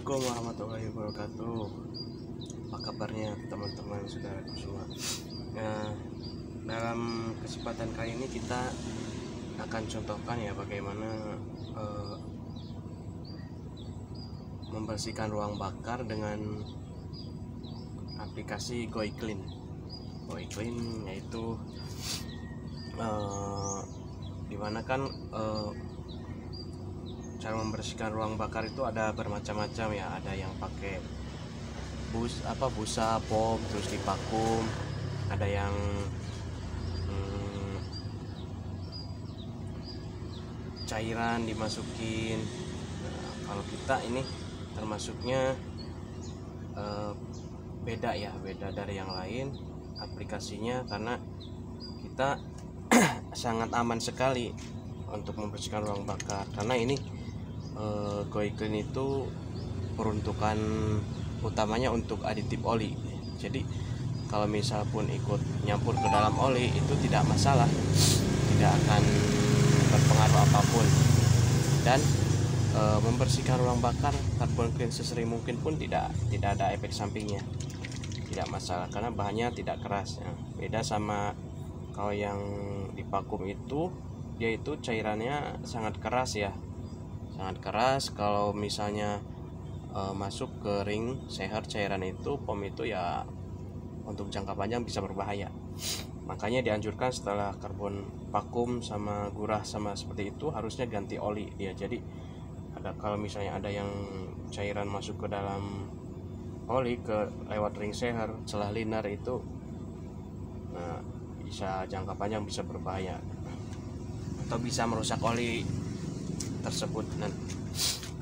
Assalamualaikum warahmatullahi wabarakatuh. Apa kabarnya teman-teman saudaraku semua? Nah, dalam kesempatan kali ini kita akan contohkan ya bagaimana membersihkan ruang bakar dengan aplikasi GoiClean. GoiClean yaitu dimana kan cara membersihkan ruang bakar itu ada bermacam-macam ya. Ada yang pakai busa pop terus divakum, ada yang cairan dimasukin. Nah, kalau kita ini termasuknya beda dari yang lain aplikasinya, karena kita sangat aman sekali untuk membersihkan ruang bakar, karena ini GoiClean itu peruntukan utamanya untuk aditif oli. Jadi kalau misal pun ikut nyampur ke dalam oli itu tidak masalah, tidak akan berpengaruh apapun. Dan membersihkan ruang bakar carbon clean sesering mungkin pun tidak ada efek sampingnya, tidak masalah karena bahannya tidak keras ya. Beda sama kalau yang divakum itu, dia itu cairannya sangat keras ya, sangat keras. Kalau misalnya masuk ke ring seher cairan itu, pom itu ya untuk jangka panjang bisa berbahaya. Makanya dianjurkan setelah karbon vakum sama gurah sama seperti itu harusnya ganti oli dia. Jadi kalau misalnya ada yang cairan masuk ke dalam oli lewat ring seher celah linar itu, nah, bisa jangka panjang bisa berbahaya atau bisa merusak oli tersebut. Dan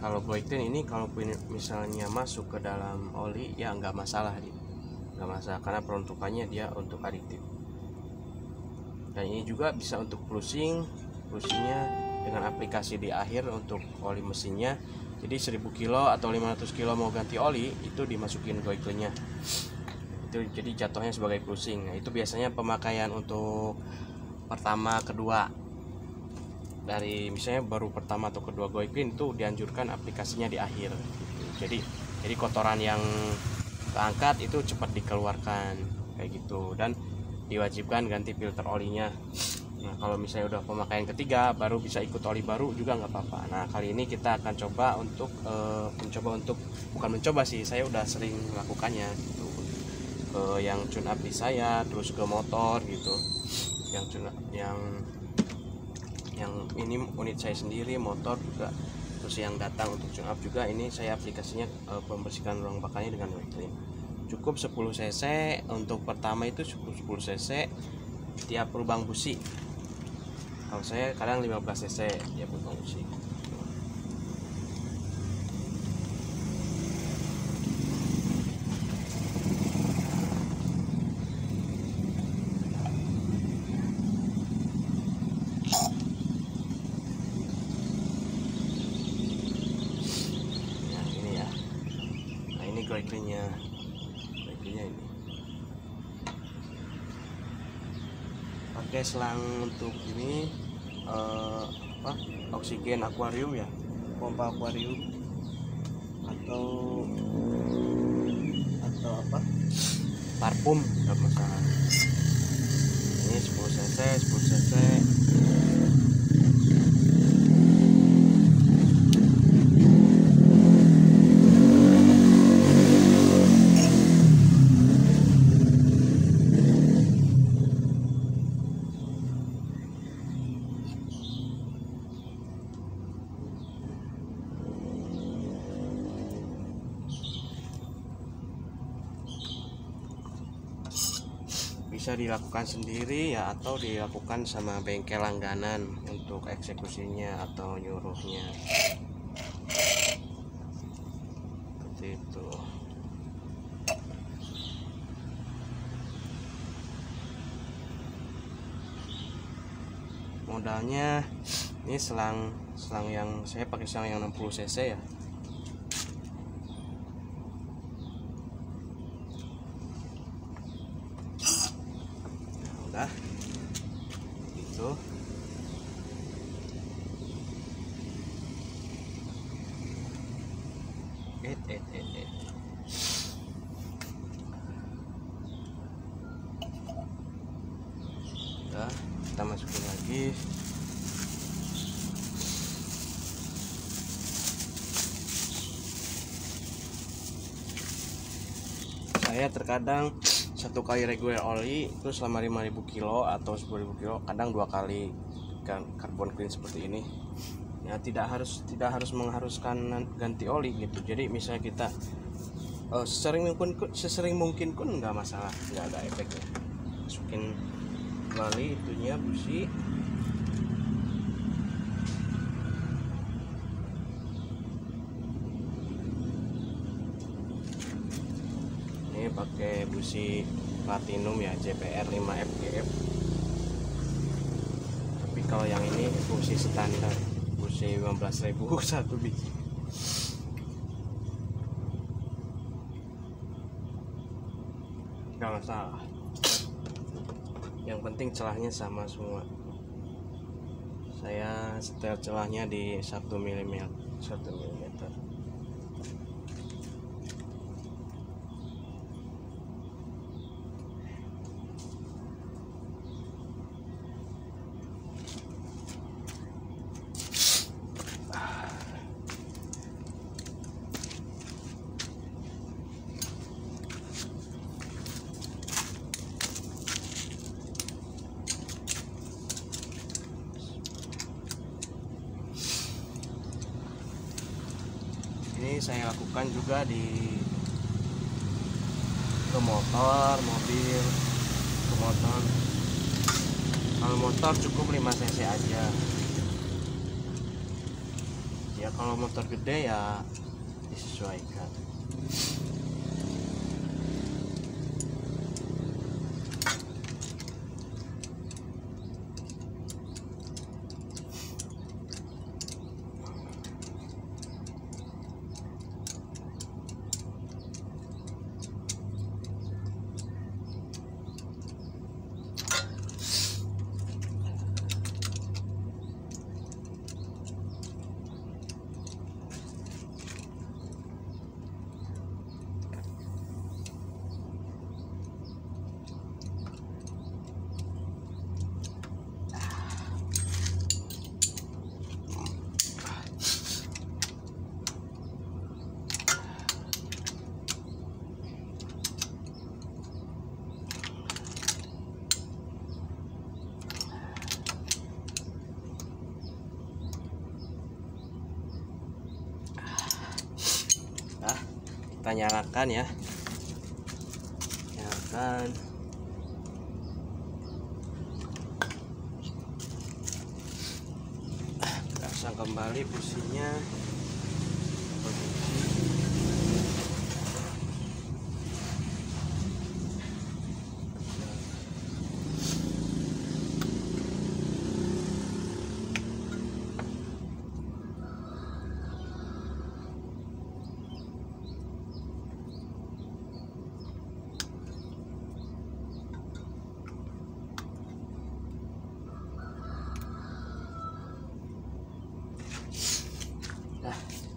kalau GoiClean ini kalau misalnya masuk ke dalam oli ya nggak masalah karena peruntukannya dia untuk aditif. Dan ini juga bisa untuk flushingnya dengan aplikasi di akhir untuk oli mesinnya. Jadi 1000 kilo atau 500 kilo mau ganti oli itu dimasukin GoiClean-nya itu, jadi jatuhnya sebagai flushing. Nah, itu biasanya pemakaian untuk pertama kedua, dari misalnya baru pertama atau kedua GoiClean itu dianjurkan aplikasinya di akhir gitu. Jadi kotoran yang keangkat itu cepat dikeluarkan kayak gitu, dan diwajibkan ganti filter olinya. Nah, kalau misalnya udah pemakaian ketiga baru bisa ikut oli baru juga nggak apa-apa. Nah, kali ini kita akan coba untuk saya udah sering melakukannya gitu, ke yang tune up di saya, terus ke motor gitu, yang tune up, yang ini unit saya sendiri, motor juga, terus yang datang untuk tune up juga. Ini saya aplikasinya pembersihkan ruang bakarnya dengan GoiClean. Cukup 10 cc untuk pertama itu 10 cc tiap lubang busi. Kalau saya kadang 15 cc tiap lubang busi. GoiClean-nya ini pakai selang untuk ini oksigen akuarium ya, pompa akuarium atau parfum, nggak masalah. Ini 10 cc bisa dilakukan sendiri ya, atau dilakukan sama bengkel langganan untuk eksekusinya atau nyuruhnya seperti itu. Modalnya ini selang yang saya pakai, selang yang 60 cc ya. Nah, itu Udah, kita masukin lagi. Saya terkadang satu kali regular oli itu selama 5.000 kilo atau 10.000 kilo, kadang 2 kali carbon clean seperti ini ya. Tidak harus mengharuskan ganti oli gitu. Jadi misalnya kita sesering mungkin pun nggak masalah, nggak ada efeknya. Masukin kembali itunya, busi. Ini pakai busi platinum ya, JPR 5 FGF. Tapi kalau yang ini busi standar, busi 15.000 satu biji. Nggak masalah, yang penting celahnya sama semua. Saya setel celahnya di 1 mm. Ini saya lakukan juga ke motor, mobil. Ke motor, kalau motor cukup 5 cc aja ya. Kalau motor gede ya disesuaikan. Kita nyalakan ya, nyalakan. Pasang kembali businya.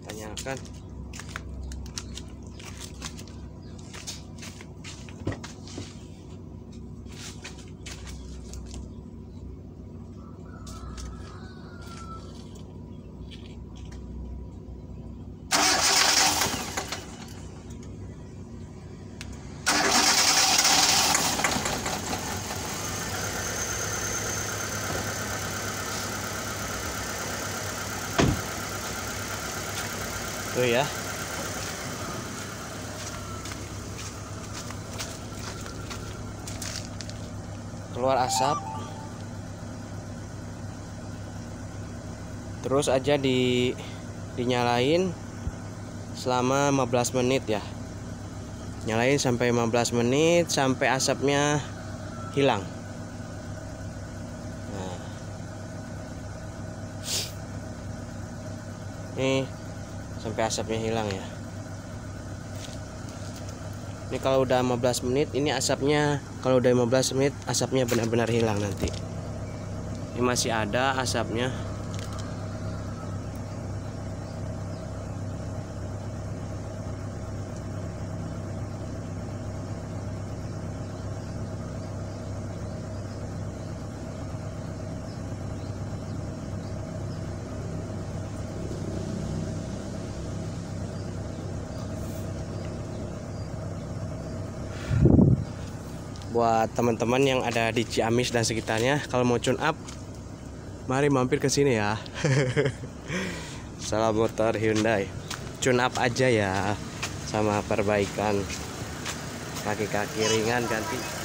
Tanyakan. Tuh ya, keluar asap. Terus aja dinyalain selama 15 menit ya. Nyalain sampai 15 menit sampai asapnya hilang. Nah, ini sampai asapnya hilang ya. Ini kalau udah 15 menit ini asapnya, kalau udah 15 menit asapnya benar-benar hilang nanti. Ini masih ada asapnya. buat teman-teman yang ada di Ciamis dan sekitarnya, kalau mau tune up, mari mampir ke sini ya. Salam motor Hyundai, tune up aja ya, sama perbaikan kaki-kaki ringan ganti